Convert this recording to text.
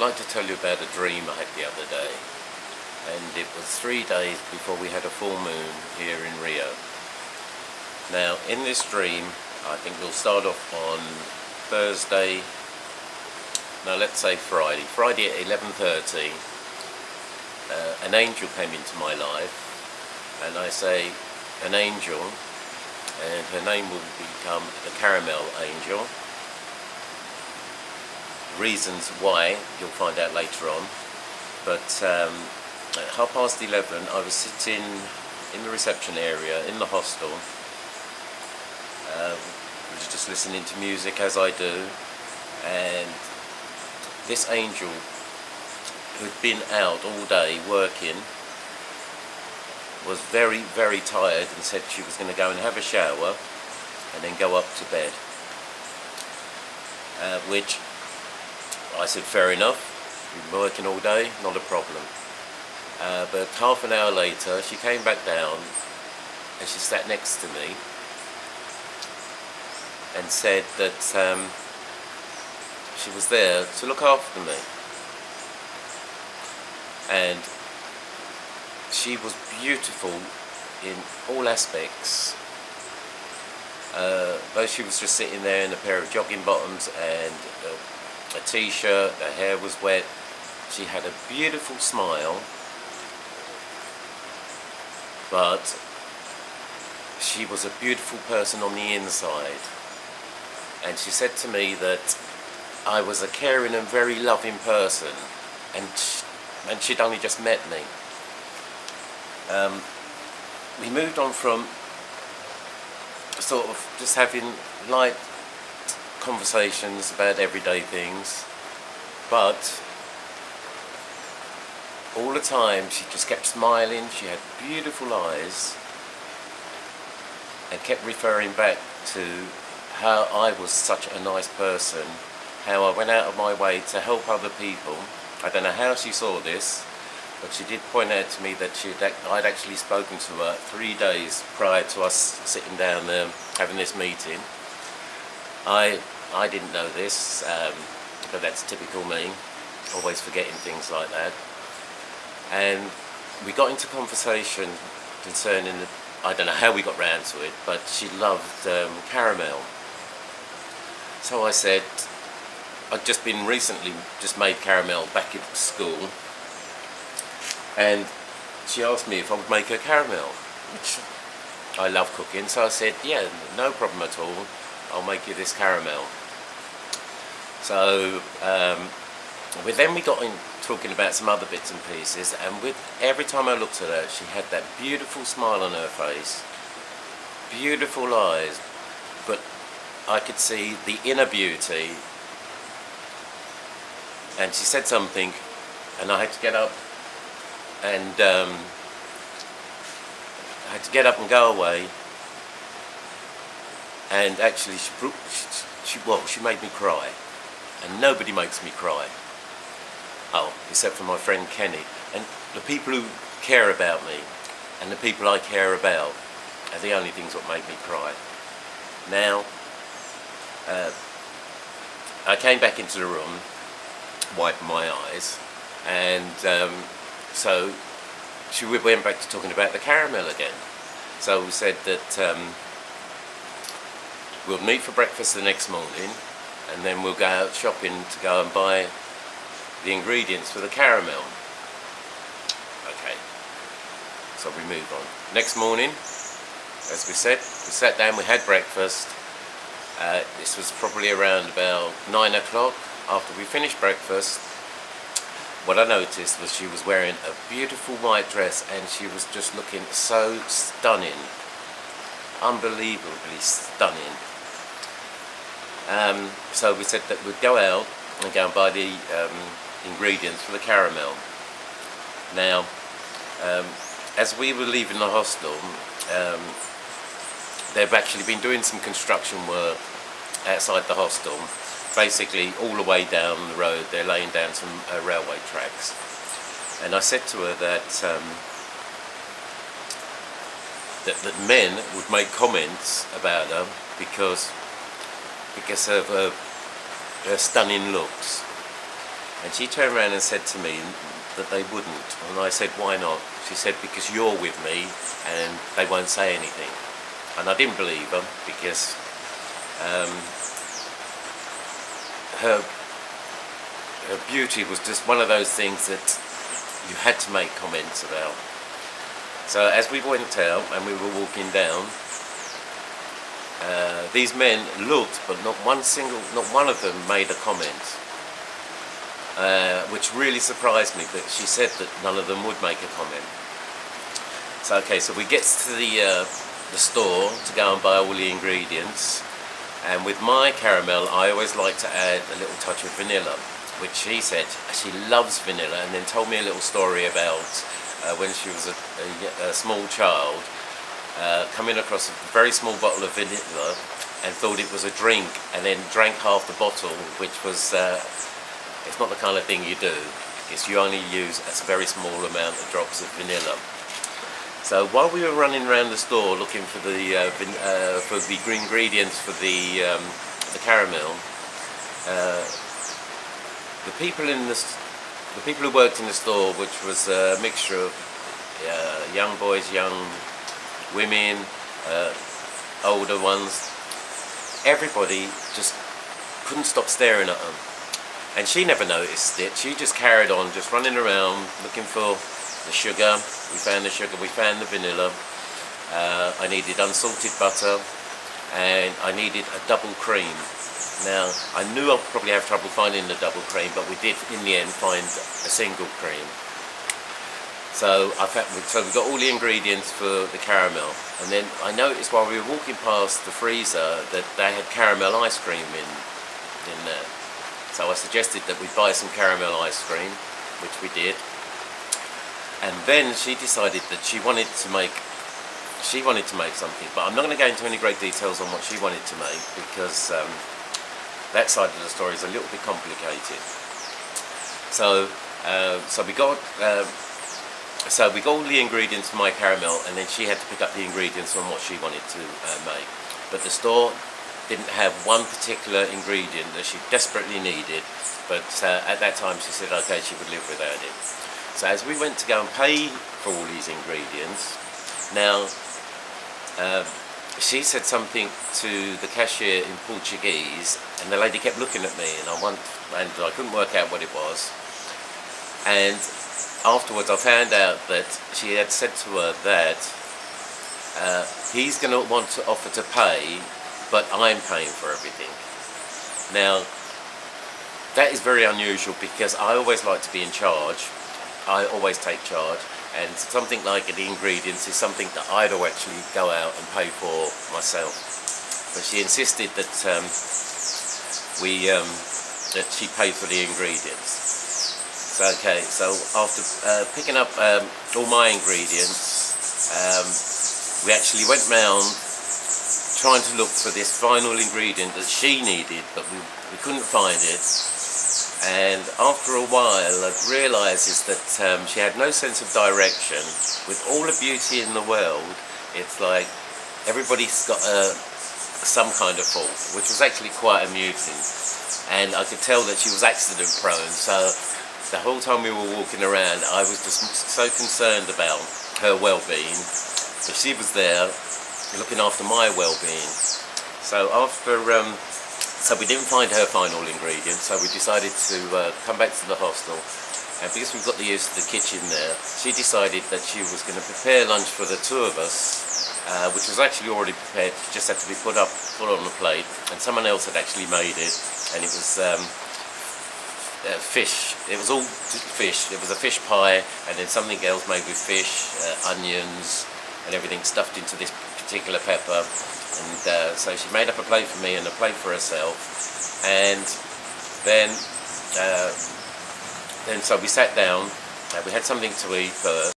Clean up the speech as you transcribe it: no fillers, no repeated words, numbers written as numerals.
like to tell you about a dream I had the other day, and it was 3 days before we had a full moon here in Rio. Now, in this dream, I think we'll start off on Thursday, no, let's say Friday at 11:30, an angel came into my life, and I say an angel, and her name will become the Caramel Angel. Reasons why you'll find out later on, but at 11:30 I was sitting in the reception area in the hostel, was just listening to music as I do, and this angel, who'd been out all day working, was very, very tired and said she was going to go and have a shower and then go up to bed, which I said, fair enough, you've been working all day, not a problem. But half an hour later, she came back down and she sat next to me and said that she was there to look after me. And she was beautiful in all aspects. Though she was just sitting there in a pair of jogging bottoms and a t-shirt, her hair was wet, she had a beautiful smile, but she was a beautiful person on the inside. And she said to me that I was a caring and very loving person, and she'd only just met me. We moved on from sort of just having light conversations about everyday things, but all the time she just kept smiling. She had beautiful eyes and kept referring back to how I was such a nice person, how I went out of my way to help other people. I don't know how she saw this, but she did point out to me that I'd actually spoken to her 3 days prior to us sitting down there having this meeting. I didn't know this, but that's typical me, always forgetting things like that. And we got into conversation concerning, I don't know how we got round to it, but she loved caramel. So I said, I'd just made caramel back at school, and she asked me if I would make her caramel, which I love cooking, so I said, yeah, no problem at all, I'll make you this caramel. So then we got in talking about some other bits and pieces, and every time I looked at her, she had that beautiful smile on her face, beautiful eyes, but I could see the inner beauty. And she said something, and I had to get up and go away. And actually, she made me cry, and nobody makes me cry. Oh, except for my friend Kenny. And the people who care about me and the people I care about are the only things that make me cry. Now, I came back into the room, wiping my eyes, and so she went back to talking about the caramel again. So we said that we'll meet for breakfast the next morning, and then we'll go out shopping to go and buy the ingredients for the caramel. Okay, so we move on. Next morning, as we said, we sat down, we had breakfast. This was probably around about 9 o'clock. After we finished breakfast, what I noticed was she was wearing a beautiful white dress, and she was just looking so stunning, unbelievably stunning. So we said that we'd go out and go and buy the ingredients for the caramel. Now, as we were leaving the hostel, they've actually been doing some construction work outside the hostel. Basically, all the way down the road, they're laying down some railway tracks. And I said to her that that men would make comments about her because of her stunning looks. And she turned around and said to me that they wouldn't. And I said, why not? She said, because you're with me and they won't say anything. And I didn't believe her because her beauty was just one of those things that you had to make comments about. So as we went out and we were walking down, these men looked, but not one of them made a comment, which really surprised me. But she said that none of them would make a comment. So okay, so we get to the store to go and buy all the ingredients, and with my caramel, I always like to add a little touch of vanilla, which she said she loves vanilla, and then told me a little story about when she was a small child. Coming across a very small bottle of vanilla and thought it was a drink, and then drank half the bottle, which was it's not the kind of thing you do, because you only use a very small amount of drops of vanilla. So while we were running around the store looking for the ingredients for the caramel, the people who worked in the store, which was a mixture of young boys, young women, older ones, everybody just couldn't stop staring at them. And she never noticed it. She just carried on, just running around looking for the sugar. We found the sugar, we found the vanilla. I needed unsalted butter, and I needed a double cream. Now, I knew I'd probably have trouble finding the double cream, but we did in the end find a single cream. So we got all the ingredients for the caramel, and then I noticed while we were walking past the freezer that they had caramel ice cream in there. So I suggested that we buy some caramel ice cream, which we did. And then she decided that she wanted to make something, but I'm not going to go into any great details on what she wanted to make, because that side of the story is a little bit complicated. So we got all the ingredients for my caramel, and then she had to pick up the ingredients on what she wanted to make. But the store didn't have one particular ingredient that she desperately needed, but at that time she said okay, she would live without it. So as we went to go and pay for all these ingredients, now she said something to the cashier in Portuguese, and the lady kept looking at me, and I couldn't work out what it was. And afterwards I found out that she had said to her that he's going to want to offer to pay, but I'm paying for everything. Now, that is very unusual, because I always like to be in charge. I always take charge, and something like the ingredients is something that I'd actually go out and pay for myself. But she insisted that that she paid for the ingredients. So okay, so after picking up all my ingredients, we actually went round trying to look for this final ingredient that she needed, but we couldn't find it. And after a while I realised that she had no sense of direction. With all the beauty in the world, it's like everybody's got some kind of fault, which was actually quite amusing. And I could tell that she was accident prone, so the whole time we were walking around I was just so concerned about her well-being, so she was there looking after my well-being. So after so we didn't find her final ingredient, so we decided to come back to the hostel, and because we've got the use of the kitchen there, she decided that she was going to prepare lunch for the two of us, which was actually already prepared, just had to be put on the plate, and someone else had actually made it, and it was fish. It was all fish. It was a fish pie, and then something else made with fish, onions, and everything stuffed into this particular pepper. And so she made up a plate for me and a plate for herself, and then so we sat down. We had something to eat first.